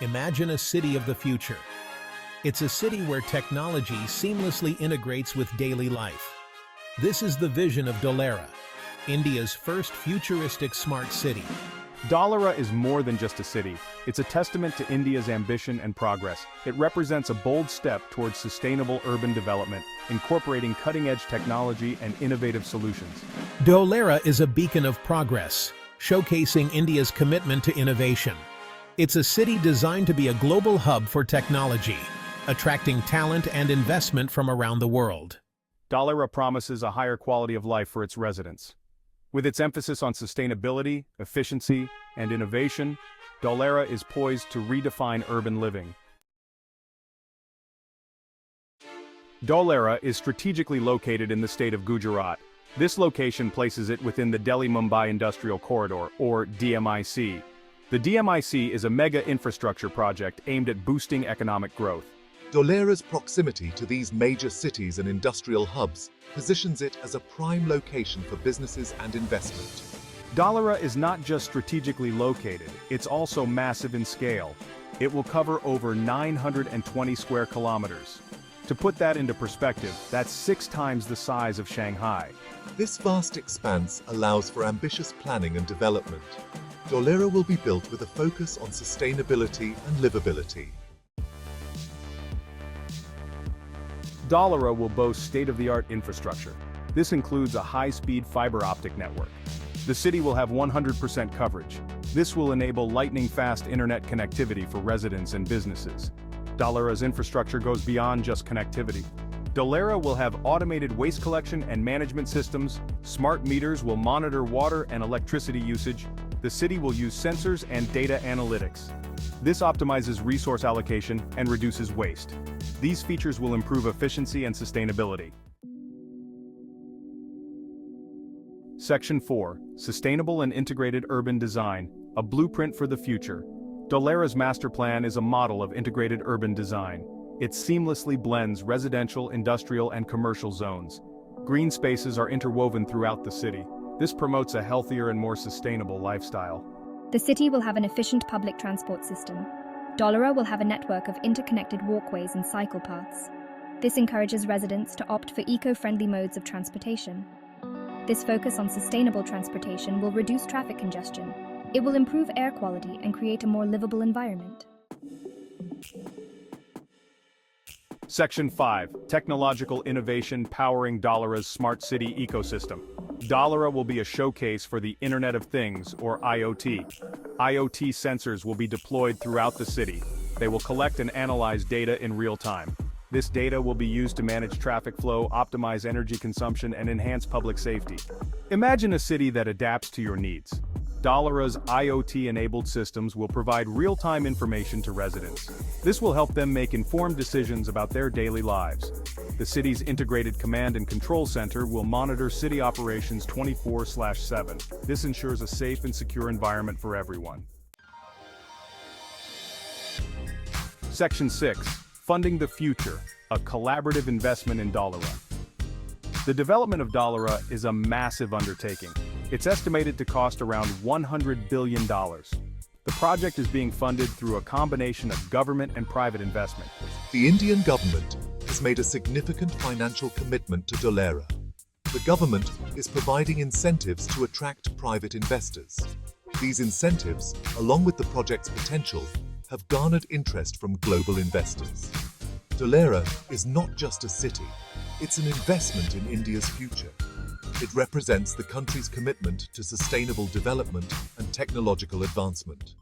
Imagine a city of the future. It's a city where technology seamlessly integrates with daily life. This is the vision of Dholera, India's first futuristic smart city. Dholera is more than just a city. It's a testament to India's ambition and progress. It represents a bold step towards sustainable urban development, incorporating cutting-edge technology and innovative solutions. Dholera is a beacon of progress, showcasing India's commitment to innovation. It's a city designed to be a global hub for technology, attracting talent and investment from around the world. Dholera promises a higher quality of life for its residents. With its emphasis on sustainability, efficiency, and innovation, Dholera is poised to redefine urban living. Dholera is strategically located in the state of Gujarat. This location places it within the Delhi-Mumbai Industrial Corridor, or DMIC. The DMIC is a mega infrastructure project aimed at boosting economic growth. Dholera's proximity to these major cities and industrial hubs positions it as a prime location for businesses and investment. Dholera is not just strategically located, it's also massive in scale. It will cover over 920 square kilometers. To put that into perspective, that's 6 times the size of Shanghai. This vast expanse allows for ambitious planning and development. Dholera will be built with a focus on sustainability and livability. Dholera will boast state-of-the-art infrastructure. This includes a high-speed fiber optic network. The city will have 100% coverage. This will enable lightning-fast internet connectivity for residents and businesses. Dholera's infrastructure goes beyond just connectivity. Dholera will have automated waste collection and management systems. Smart meters will monitor water and electricity usage. The city will use sensors and data analytics. This optimizes resource allocation and reduces waste. These features will improve efficiency and sustainability. Section 4. Sustainable and Integrated Urban Design, a blueprint for the future. Dholera's master plan is a model of integrated urban design. It seamlessly blends residential, industrial, and commercial zones. Green spaces are interwoven throughout the city. This promotes a healthier and more sustainable lifestyle. The city will have an efficient public transport system. Dholera will have a network of interconnected walkways and cycle paths. This encourages residents to opt for eco-friendly modes of transportation. This focus on sustainable transportation will reduce traffic congestion. It will improve air quality and create a more livable environment. Section 5. Technological Innovation Powering Dholera's Smart City Ecosystem. Dholera will be a showcase for the Internet of Things, or IoT. IoT sensors will be deployed throughout the city. They will collect and analyze data in real time. This data will be used to manage traffic flow, optimize energy consumption, and enhance public safety. Imagine a city that adapts to your needs. Dholera's IoT-enabled systems will provide real-time information to residents. This will help them make informed decisions about their daily lives. The city's integrated command and control center will monitor city operations 24/7. This ensures a safe and secure environment for everyone. Section 6. Funding the Future, a collaborative investment in Dholera. The development of Dholera is a massive undertaking. It's estimated to cost around $100 billion. The project is being funded through a combination of government and private investment. The Indian government has made a significant financial commitment to Dholera. The government is providing incentives to attract private investors. These incentives, along with the project's potential, have garnered interest from global investors. Dholera is not just a city, it's an investment in India's future. It represents the country's commitment to sustainable development and technological advancement.